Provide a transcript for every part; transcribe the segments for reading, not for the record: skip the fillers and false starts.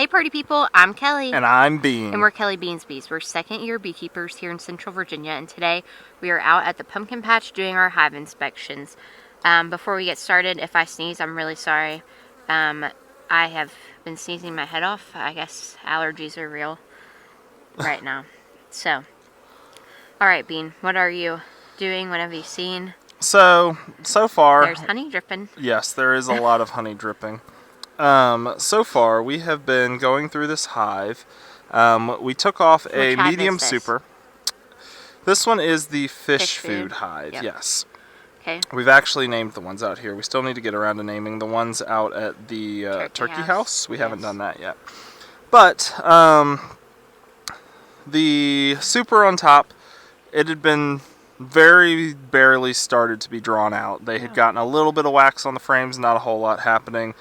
Hey party people, I'm Kelly. And I'm Bean. And we're Kelly Beans Bees. We're second-year beekeepers here in Central Virginia, and today we are out at the pumpkin patch doing our hive inspections. Before we get started, if I sneeze, I'm really sorry. I have been sneezing my head off. I guess allergies are real right now. So, alright Bean, what are you doing? What have you seen? So far... There's honey dripping. Yes, there is a lot of honey dripping. So far, we have been going through this hive. We took off a medium super. This one is the Phish Food hive, yep. Yes. Okay. We've actually named the ones out here. We still need to get around to naming the ones out at the turkey house. We haven't done that yet. But, the super on top, it had been very barely started to be drawn out. They had gotten a little bit of wax on the frames, not a whole lot happening.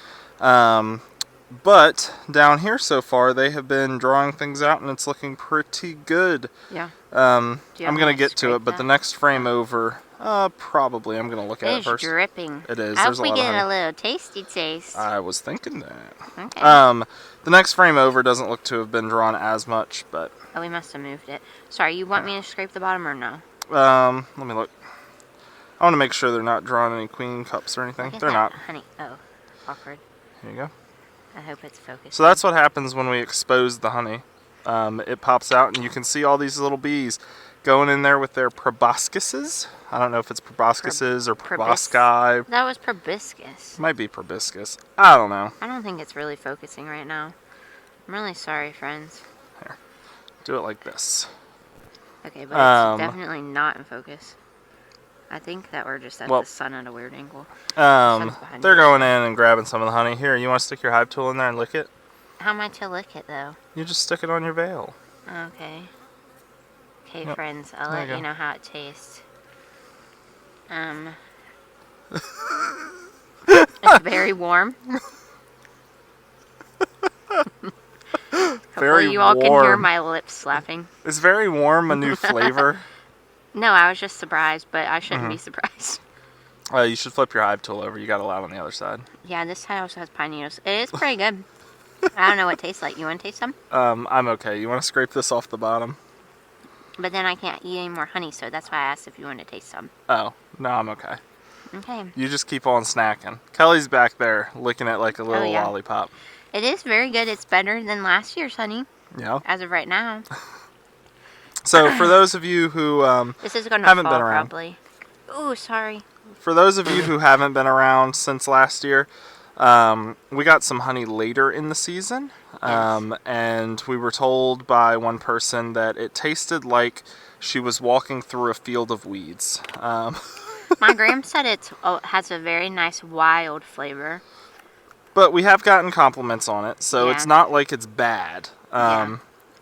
But down here so far, they have been drawing things out, and it's looking pretty good. Yeah. I'm going to get to it, but the next frame over, probably I'm going to look at it first. It's dripping. It is. I There's hope we a lot get of a little tasty taste. I was thinking that. Okay. The next frame over doesn't look to have been drawn as much, but... Oh, we must have moved it. Sorry, you want me to scrape the bottom or no? Let me look. I want to make sure they're not drawing any queen cups or anything. They're not. Honey. Oh, awkward. Here you go. I hope it's focused. So that's what happens when we expose the honey. It pops out, and you can see all these little bees going in there with their proboscises. I don't know if it's proboscises or probosci. That was proboscis. Might be proboscis. I don't know. I don't think it's really focusing right now. I'm really sorry, friends. Here. Do it like this. Okay, but it's definitely not in focus. I think that we're just at the sun at a weird angle. They're going in and grabbing some of the honey. Here, you want to stick your hive tool in there and lick it? How am I to lick it, though? You just stick it on your veil. Okay. Okay, yep. Friends, I'll let you know how it tastes. It's very warm. Hopefully you all can hear my lips slapping. It's very warm, a new flavor. No, I was just surprised, but I shouldn't be surprised. You should flip your hive tool over. You got a lot on the other side. Yeah, this side also has pine needles. It is pretty good. I don't know what it tastes like. You want to taste some? I'm okay. You want to scrape this off the bottom? But then I can't eat any more honey, so that's why I asked if you wanted to taste some. Oh, no, I'm okay. Okay. You just keep on snacking. Kelly's back there licking it like a little lollipop. It is very good. It's better than last year's honey. Yeah. As of right now. So for those of you who this is gonna haven't fall, been around, probably. Ooh, sorry. For those of you who haven't been around since last year, we got some honey later in the season, and we were told by one person that it tasted like she was walking through a field of weeds. My gram said it has a very nice wild flavor. But we have gotten compliments on it, so it's not like it's bad.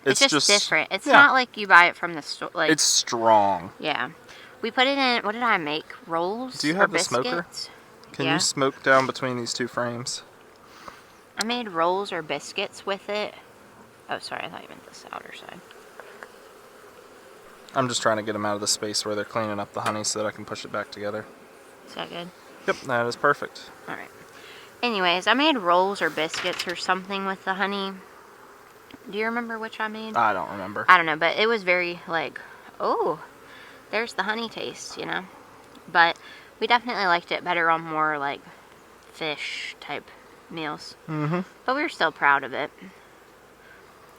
It's just different. It's not like you buy it from the store. Like, it's strong. Yeah. We put it in, what did I make? Rolls? Do you have the smoker? Can you smoke down between these two frames? I made rolls or biscuits with it. Oh, sorry, I thought you meant this outer side. I'm just trying to get them out of the space where they're cleaning up the honey so that I can push it back together. Is that good? Yep, that is perfect. Alright. Anyways, I made rolls or biscuits or something with the honey. Do you remember which I made? I don't remember. I don't know, but it was very, like, oh, there's the honey taste, you know? But we definitely liked it better on more, like, fish type meals. Mm-hmm. But we were still proud of it.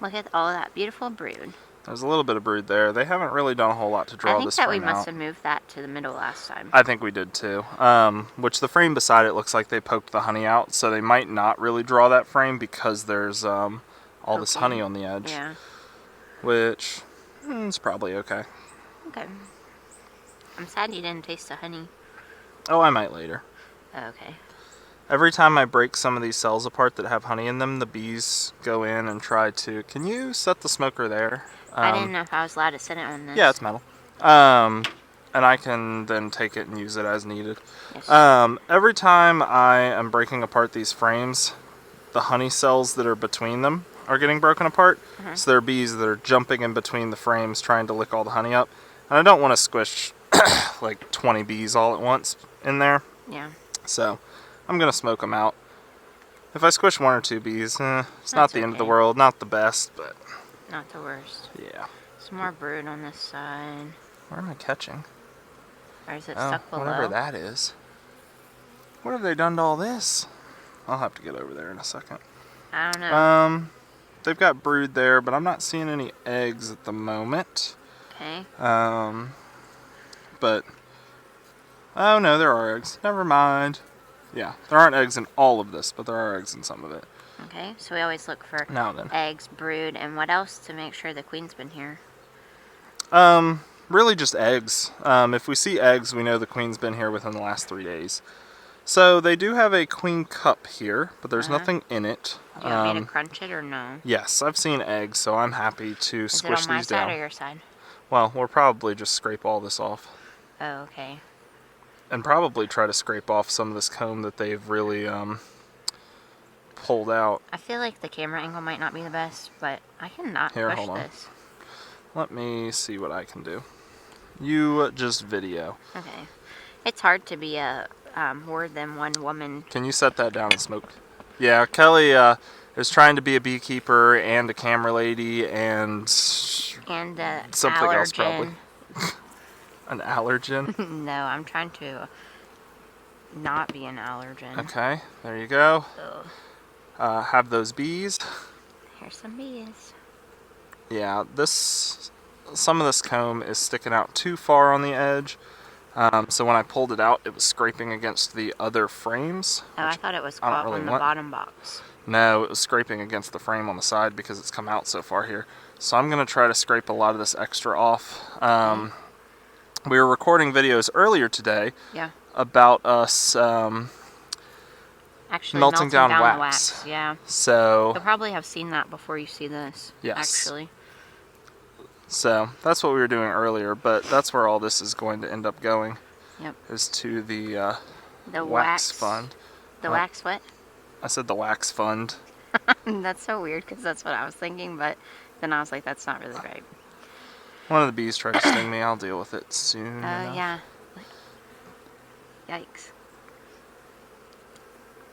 Look at all of that beautiful brood. There's a little bit of brood there. They haven't really done a whole lot to draw this frame out. I think that we must have moved that to the middle last time. I think we did too. Which the frame beside it looks like they poked the honey out, so they might not really draw that frame because there's all this honey on the edge. Yeah. Which is probably okay. Okay. I'm sad you didn't taste the honey. Oh, I might later. Oh, okay. Every time I break some of these cells apart that have honey in them, the bees go in and try to... Can you set the smoker there? I didn't know if I was allowed to set it on this. Yeah, it's metal. And I can then take it and use it as needed. Yes. Every time I am breaking apart these frames, the honey cells that are between them are getting broken apart. So there are bees that are jumping in between the frames trying to lick all the honey up. And I don't want to squish like 20 bees all at once in there. Yeah. So I'm going to smoke them out. If I squish one or two bees, it's not That's the end of the okay. world. Not the best, but Not the worst. yeah. Some more brood on this side. Where am I catching? Or is it Oh, stuck below? whatever that is. What have they done to all this? I'll have to get over there in a second. I don't know. They've got brood there, but I'm not seeing any eggs at the moment. Okay. But oh no, there are eggs. Never mind. Yeah, there aren't eggs in all of this, but there are eggs in some of it. Okay, so we always look for Now then. eggs, brood, and what else to make sure the queen's been here? Really just eggs. If we see eggs, we know the queen's been here within the last 3 days. So they do have a queen cup here, but there's nothing in it. Do you want me to crunch it or no? Yes, I've seen eggs, so I'm happy to Is squish it on my these side down. or your side? Well, we'll probably just scrape all this off. Oh, okay. And probably try to scrape off some of this comb that they've really pulled out. I feel like the camera angle might not be the best, but I cannot Here, push hold on. this. Let me see what I can do. You just video. Okay. It's hard to be a more than one woman. Can you set that down and smoke? Yeah, Kelly is trying to be a beekeeper and a camera lady and And something allergen. else probably. An allergen. No, I'm trying to not be an allergen. Okay, there you go. Ugh. Have those bees. Here's some bees. Yeah, some of this comb is sticking out too far on the edge. So when I pulled it out, it was scraping against the other frames. Oh, I thought it was I don't caught really on the want. bottom box. No, it was scraping against the frame on the side because it's come out so far here. So I'm going to try to scrape a lot of this extra off. We were recording videos earlier today Yeah. about us Actually, melting down the wax. wax. Yeah. So You'll probably have seen that before you see this. Yes. Actually. So that's what we were doing earlier, but that's where all this is going to end up going. Yep. Is to the The wax fund. The wax what? I said the wax fund. That's so weird because that's what I was thinking, but then I was like, that's not really right. One of the bees tried to sting me. I'll deal with it soon. enough. Yeah. Yikes.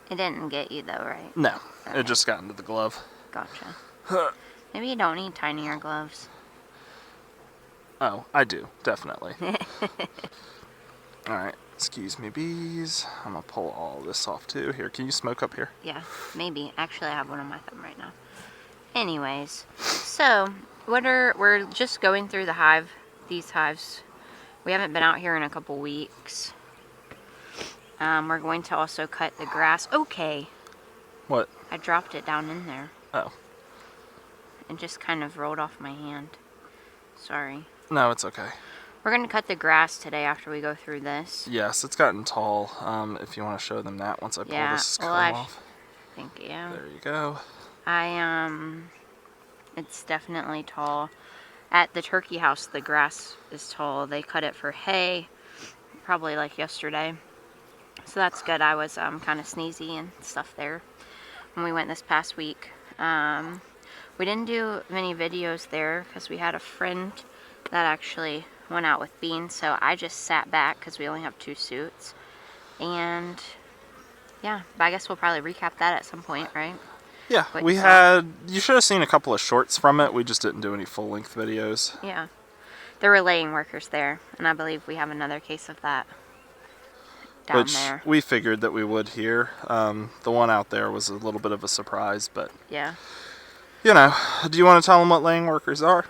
It didn't get you though, right? No, Okay. it just got into the glove. Gotcha. Maybe you don't need tinier gloves. Oh, I do, definitely. Alright, excuse me, bees. I'm gonna pull all this off too. Here, can you smoke up here? Yeah, maybe. Actually, I have one on my thumb right now. Anyways, so we're just going through the hive, these hives. We haven't been out here in a couple weeks. We're going to also cut the grass. Okay, What? I dropped it down in there. Oh. It just kind of rolled off my hand. Sorry. No, it's okay. We're going to cut the grass today after we go through this. Yes, it's gotten tall. If you want to show them that once I pull this comb off. I think, yeah. There you go. It's definitely tall. At the turkey house, the grass is tall. They cut it for hay, probably like yesterday. So that's good. I was kind of sneezy and stuff there when we went this past week. We didn't do many videos there because we had a friend that actually went out with Bean, so I just sat back because we only have 2 suits. And yeah, but I guess we'll probably recap that at some point, right? Yeah, What we you saw. had. You should have seen a couple of shorts from it. We just didn't do any full length videos. Yeah. There were laying workers there, and I believe we have another case of that down Which there. we figured that we would here. The one out there was a little bit of a surprise, but Yeah. you know, do you want to tell them what laying workers are?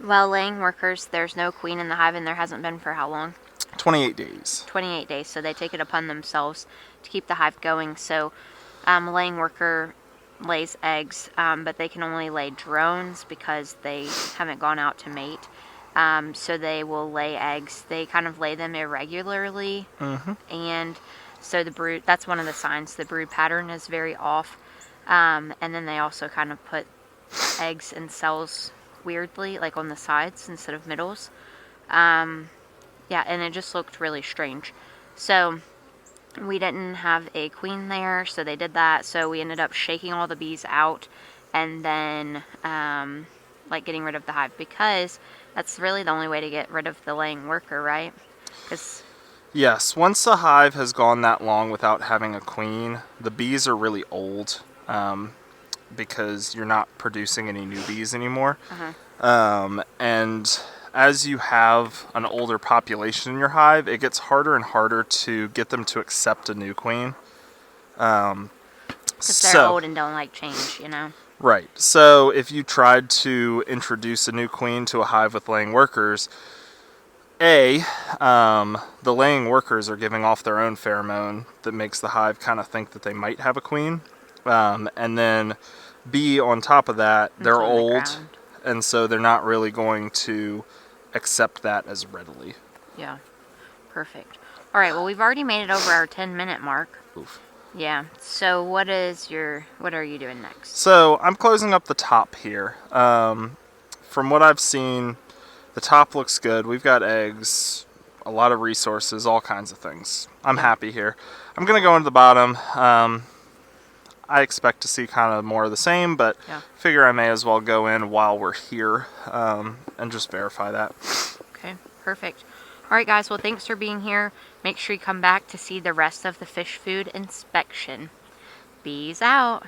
Well, laying workers, there's no queen in the hive, and there hasn't been for how long? 28 days. 28 days, so they take it upon themselves to keep the hive going. So a laying worker lays eggs, but they can only lay drones because they haven't gone out to mate. So they will lay eggs. They kind of lay them irregularly, and so the brood, that's one of the signs. The brood pattern is very off, and then they also kind of put eggs in cells weirdly, like on the sides instead of middles. Yeah, and it just looked really strange. So we didn't have a queen there, so they did that. So we ended up shaking all the bees out and then like getting rid of the hive, because that's really the only way to get rid of the laying worker, right? Because Yes, once the hive has gone that long without having a queen, the bees are really old, because you're not producing any new bees anymore. Uh-huh. And as you have an older population in your hive, it gets harder and harder to get them to accept a new queen. Because they're So, old and don't like change, you know? right. So if you tried to introduce a new queen to a hive with laying workers, the laying workers are giving off their own pheromone that makes the hive kind of think that they might have a queen. And then B, on top of that, It's they're on the old, ground. and so they're not really going to accept that as readily. Yeah. Perfect. All right, well, we've already made it over our 10-minute mark. Oof. Yeah. So what are you doing next? So I'm closing up the top here. From what I've seen, the top looks good. We've got eggs, a lot of resources, all kinds of things. I'm happy here. I'm going to go into the bottom. I expect to see kind of more of the same, but figure I may as well go in while we're here, and just verify that. Okay, perfect. All right, guys, well, thanks for being here. Make sure you come back to see the rest of the Phish Food inspection. Bees out.